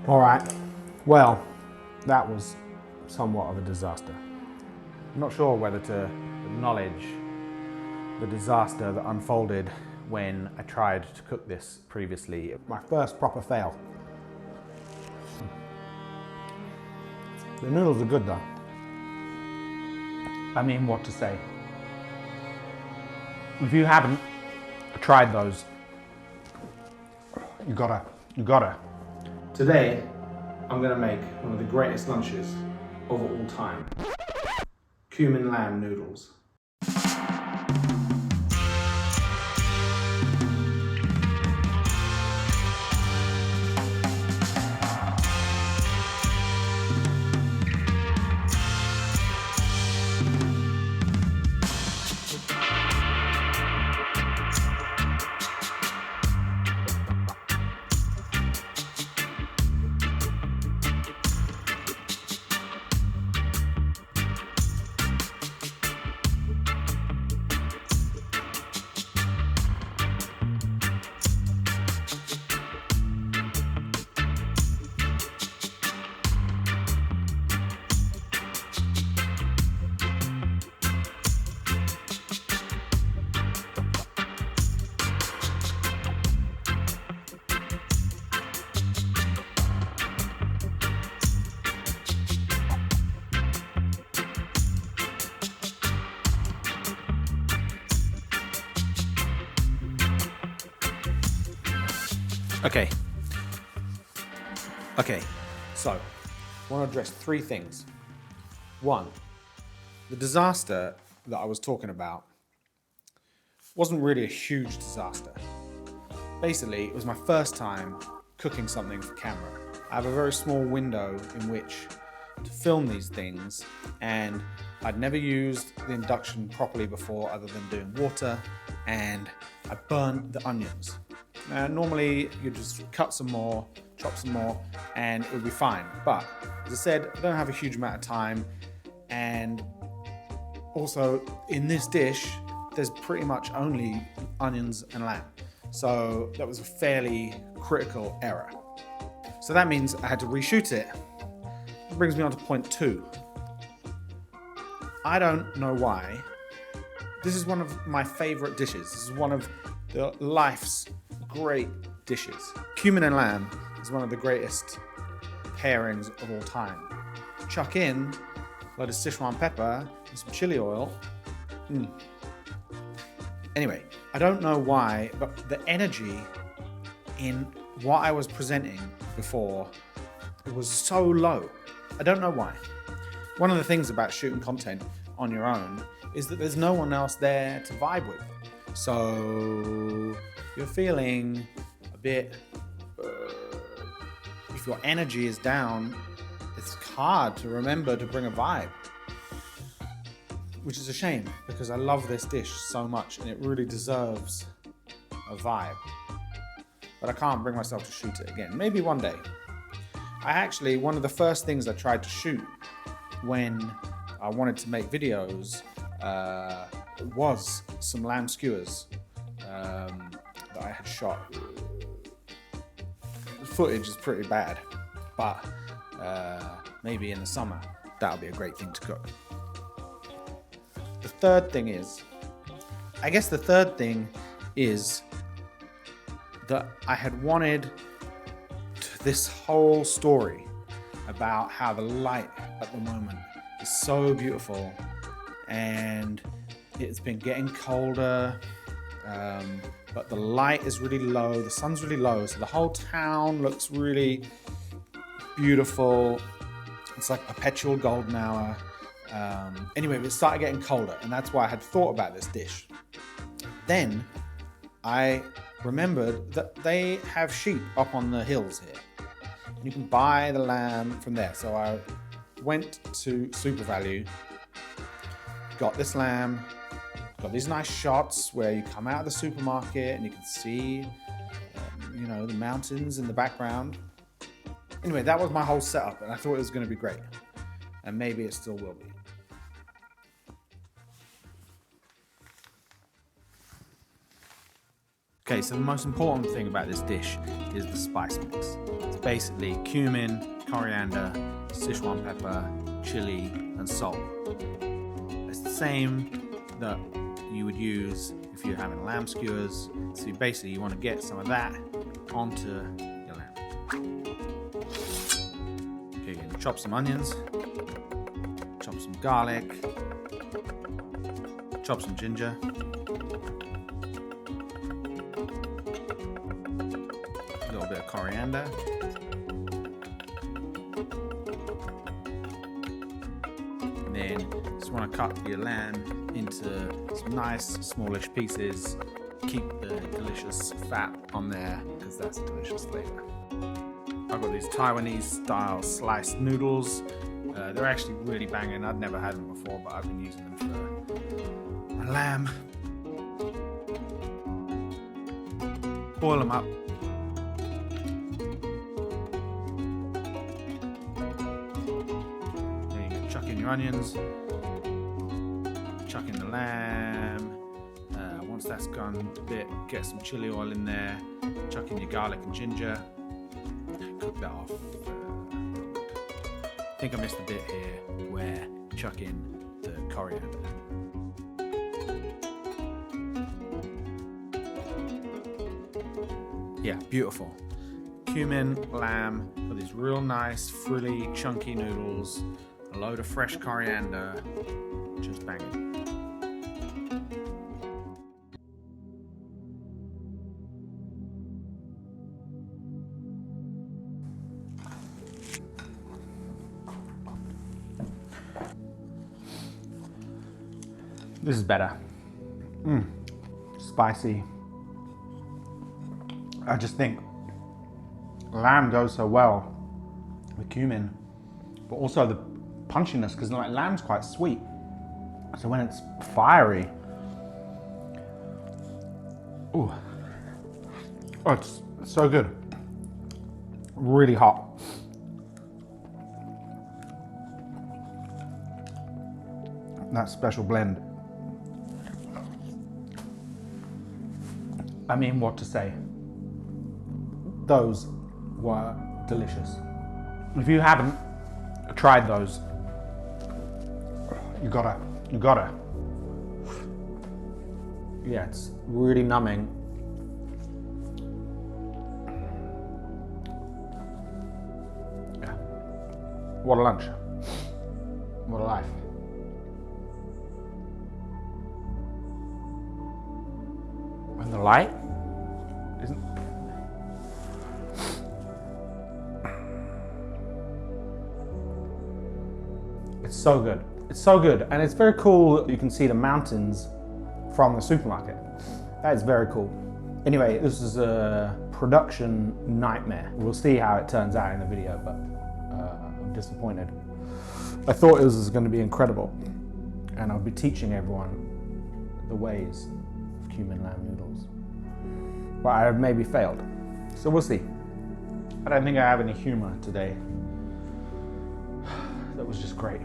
All right, well, that was somewhat of a disaster. I'm not sure whether to acknowledge the disaster that unfolded when I tried to cook this previously. My first proper fail. The noodles are good though. I mean, what to say? If you haven't tried those, you gotta. Today, I'm gonna make one of the greatest lunches of all time. Cumin lamb noodles. Okay, so I want to address three things. One, the disaster that I was talking about wasn't really a huge disaster. Basically, it was my first time cooking something for camera. I have a very small window in which to film these things, and I'd never used the induction properly before other than doing water, and I burnt the onions. Normally, you just cut some more, chop some more, and it would be fine. But as I said, I don't have a huge amount of time, and also in this dish, there's pretty much only onions and lamb. So that was a fairly critical error. So that means I had to reshoot it. That brings me on to point two. I don't know why. This is one of my favorite dishes. This is one of the life's great dishes. Cumin and lamb is one of the greatest pairings of all time. Chuck in a load of Sichuan pepper and some chili oil. Anyway, I don't know why, but the energy in what I was presenting before was so low. I don't know why. One of the things about shooting content on your own is that there's no one else there to vibe with. So you're feeling a bit, if your energy is down, it's hard to remember to bring a vibe. Which is a shame, because I love this dish so much and it really deserves a vibe. But I can't bring myself to shoot it again. Maybe one day. One of the first things I tried to shoot when I wanted to make videos was some lamb skewers that I had shot. The footage is pretty bad, but maybe in the summer, that'll be a great thing to cook. The third thing is that I had wanted this whole story about how the light at the moment is so beautiful and it's been getting colder, but the light is really low, the sun's really low, so the whole town looks really beautiful. It's like perpetual golden hour. Anyway, it started getting colder, and that's why I had thought about this dish. Then I remembered that they have sheep up on the hills here. And you can buy the lamb from there. So I went to Super Value, got this lamb, got these nice shots where you come out of the supermarket and you can see, the mountains in the background. Anyway, that was my whole setup, and I thought it was going to be great. And maybe it still will be. Okay, so the most important thing about this dish is the spice mix. It's basically cumin, coriander, Sichuan pepper, chili, and salt. It's the same that you would use if you're having lamb skewers. So you want to get some of that onto your lamb. Okay, chop some onions, chop some garlic, chop some ginger, a little bit of coriander, and then you just want to cut your lamb into some nice smallish pieces. Keep the delicious fat on there because that's a delicious flavor. I've got these Taiwanese style sliced noodles. They're actually really banging. I'd never had them before, but I've been using them for my lamb. Boil them up. There you go. Chuck in your onions. Chuck in the lamb. Once that's gone a bit, get some chili oil in there. Chuck in your garlic and ginger. Cook that off. I think I missed a bit here where chuck in the coriander. Yeah, beautiful. Cumin lamb with these real nice, frilly, chunky noodles, a load of fresh coriander, just banging. This is better. Spicy. I just think lamb goes so well with cumin, but also the punchiness, because like lamb's quite sweet. So when it's fiery, oh, it's so good. Really hot. That special blend. I mean, what to say? Those were delicious. If you haven't tried those, you gotta. Yeah, it's really numbing. Yeah. What a lunch. What a life. And the light isn't. It's so good. It's so good. And it's very cool that you can see the mountains from the supermarket. That is very cool. Anyway, this is a production nightmare. We'll see how it turns out in the video, but I'm disappointed. I thought it was going to be incredible, and I'll be teaching everyone the ways of cumin lamb noodles. But I have maybe failed, so we'll see. I don't think I have any humor today. That was just great.